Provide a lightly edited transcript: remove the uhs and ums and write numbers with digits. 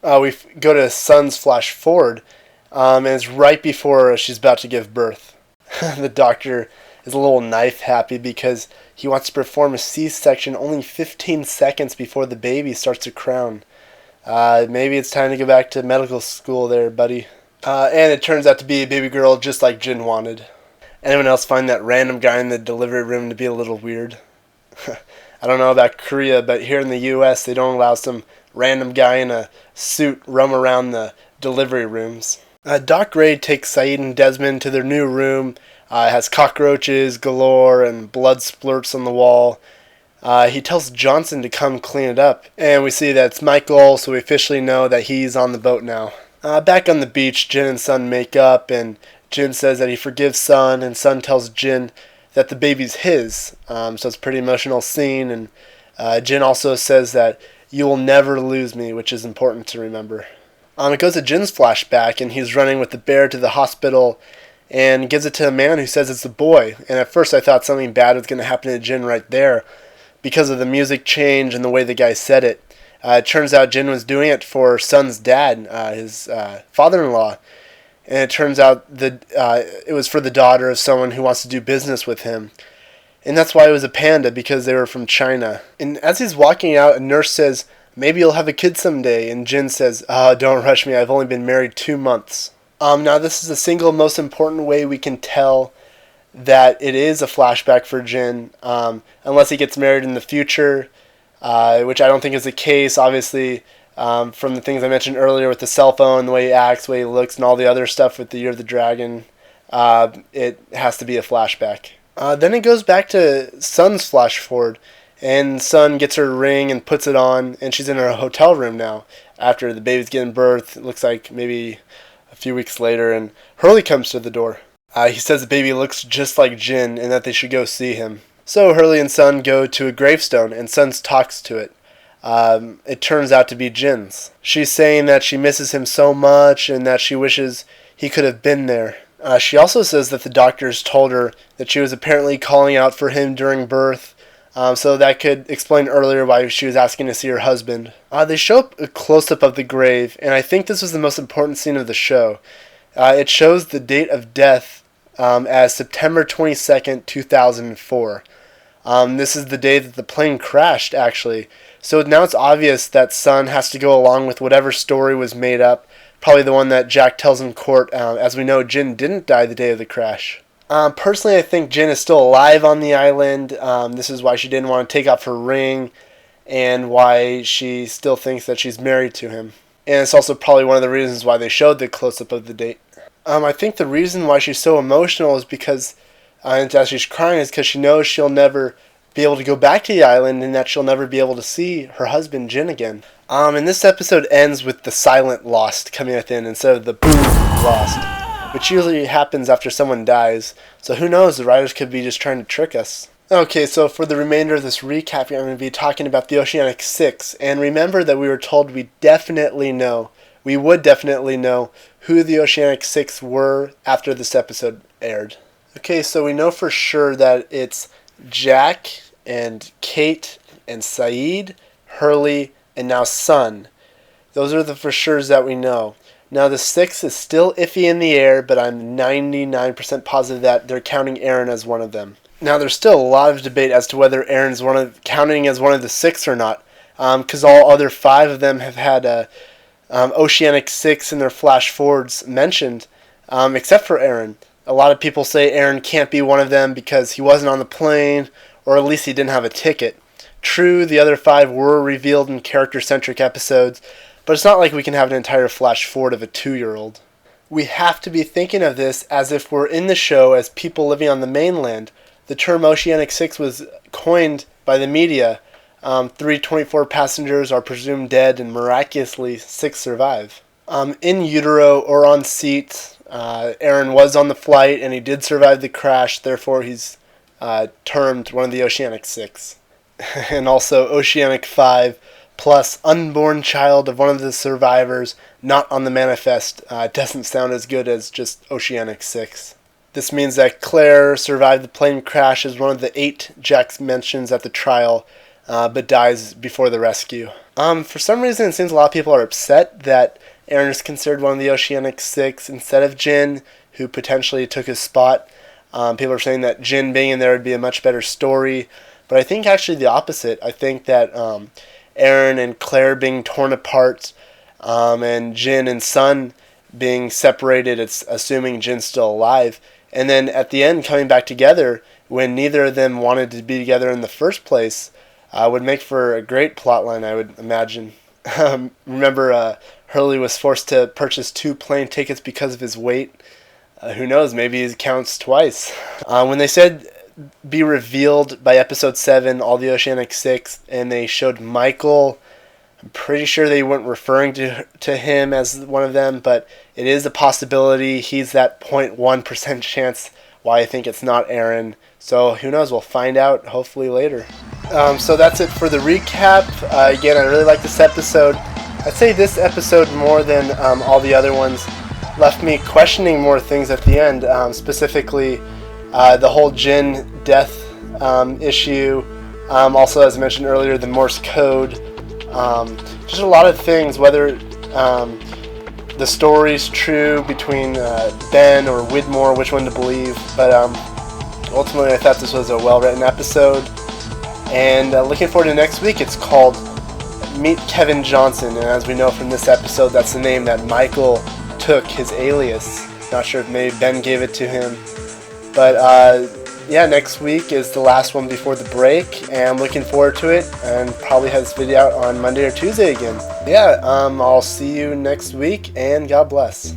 We go to Sun's flash forward, and it's right before she's about to give birth. The doctor is a little knife happy because he wants to perform a C-section only 15 seconds before the baby starts to crown. Maybe it's time to go back to medical school there, buddy. And it turns out to be a baby girl just like Jin wanted. Anyone else find that random guy in the delivery room to be a little weird? I don't know about Korea, but here in the U.S. they don't allow some random guy in a suit roam around the delivery rooms. Doc Ray takes Saeed and Desmond to their new room. It has cockroaches galore and blood splurts on the wall. He tells Johnson to come clean it up. And we see that it's Michael, so we officially know that he's on the boat now. Back on the beach, Jin and Sun make up, and Jin says that he forgives Sun, and Sun tells Jin that the baby's his. So it's a pretty emotional scene, and Jin also says that you will never lose me, which is important to remember. It goes to Jin's flashback, and he's running with the bear to the hospital and gives it to a man who says it's a boy. And at first I thought something bad was going to happen to Jin right there because of the music change and the way the guy said it. It turns out Jin was doing it for Sun's dad, his father-in-law. And it turns out that it was for the daughter of someone who wants to do business with him. And that's why it was a panda, because they were from China. And as he's walking out, a nurse says, "Maybe you'll have a kid someday." And Jin says, "Don't rush me. I've only been married 2 months." Now, this is the single most important way we can tell that it is a flashback for Jin, unless he gets married in the future, which I don't think is the case, obviously, from the things I mentioned earlier with the cell phone, the way he acts, the way he looks, and all the other stuff with the Year of the Dragon. It has to be a flashback. Then it goes back to Sun's flash forward, and Sun gets her ring and puts it on, and she's in her hotel room now after the baby's getting birth. It looks like maybe a few weeks later, and Hurley comes to the door. He says the baby looks just like Jin and that they should go see him. So Hurley and Sun go to a gravestone, and Sun talks to it. It turns out to be Jin's. She's saying that she misses him so much and that she wishes he could have been there. She also says that the doctors told her that she was apparently calling out for him during birth, so that could explain earlier why she was asking to see her husband. They show up a close-up of the grave, and I think this was the most important scene of the show. It shows the date of death as September 22nd, 2004. This is the day that the plane crashed, actually. So now it's obvious that Sun has to go along with whatever story was made up, probably the one that Jack tells in court. As we know, Jin didn't die the day of the crash. Personally, I think Jin is still alive on the island. This is why she didn't want to take off her ring, and why she still thinks that she's married to him. And it's also probably one of the reasons why they showed the close-up of the date. I think the reason why she's so emotional is because, and as she's crying, is because she knows she'll never be able to go back to the island, and that she'll never be able to see her husband Jin again. And this episode ends with the silent lost coming at the end instead of the boom lost, which usually happens after someone dies. So who knows, the writers could be just trying to trick us. Okay, so for the remainder of this recap, I'm going to be talking about the Oceanic Six. And remember that we were told we would definitely know who the Oceanic Six were after this episode aired. Okay, so we know for sure that it's Jack and Kate and Saeed, Hurley, and now Sun. Those are the for sures that we know. Now the sixth is still iffy in the air, but I'm 99% positive that they're counting Aaron as one of them. Now there's still a lot of debate as to whether Aaron's counting as one of the six or not, because all other five of them have had Oceanic Six in their flash forwards mentioned, except for Aaron. A lot of people say Aaron can't be one of them because he wasn't on the plane, or at least he didn't have a ticket. True, the other five were revealed in character-centric episodes, but it's not like we can have an entire flash forward of a 2-year-old. We have to be thinking of this as if we're in the show as people living on the mainland. The term Oceanic Six was coined by the media. 324 passengers are presumed dead, and miraculously 6 survive. In utero or on seat, Aaron was on the flight and he did survive the crash, therefore he's termed one of the Oceanic Six. And also Oceanic 5 plus unborn child of one of the survivors not on the manifest doesn't sound as good as just Oceanic 6. This means that Claire survived the plane crash as one of the 8 Jack mentions at the trial, but dies before the rescue. For some reason, it seems a lot of people are upset that Eren is considered one of the Oceanic Six instead of Jin, who potentially took his spot. People are saying that Jin being in there would be a much better story, but I think actually the opposite. I think that Eren and Claire being torn apart, and Jin and Sun being separated, it's assuming Jin's still alive, and then at the end coming back together when neither of them wanted to be together in the first place, would make for a great plotline, I would imagine. Remember, Hurley was forced to purchase 2 plane tickets because of his weight. Who knows, maybe he counts twice. When they said be revealed by episode 7, all the Oceanic Six, and they showed Michael, I'm pretty sure they weren't referring to him as one of them, but it is a possibility. He's that 0.1% chance why I think it's not Eren. So who knows, we'll find out hopefully later. So that's it for the recap. Again, I really like this episode. I'd say this episode, more than all the other ones, left me questioning more things at the end, specifically the whole Jin death issue. Also, as I mentioned earlier, the Morse code. Just a lot of things, whether the story's true between Ben or Widmore, which one to believe. But ultimately, I thought this was a well-written episode. And looking forward to next week. It's called Meet Kevin Johnson. And as we know from this episode, that's the name that Michael took, his alias. Not sure if maybe Ben gave it to him. But yeah, next week is the last one before the break, and I'm looking forward to it, and probably have this video out on Monday or Tuesday again. Yeah, I'll see you next week, and God bless.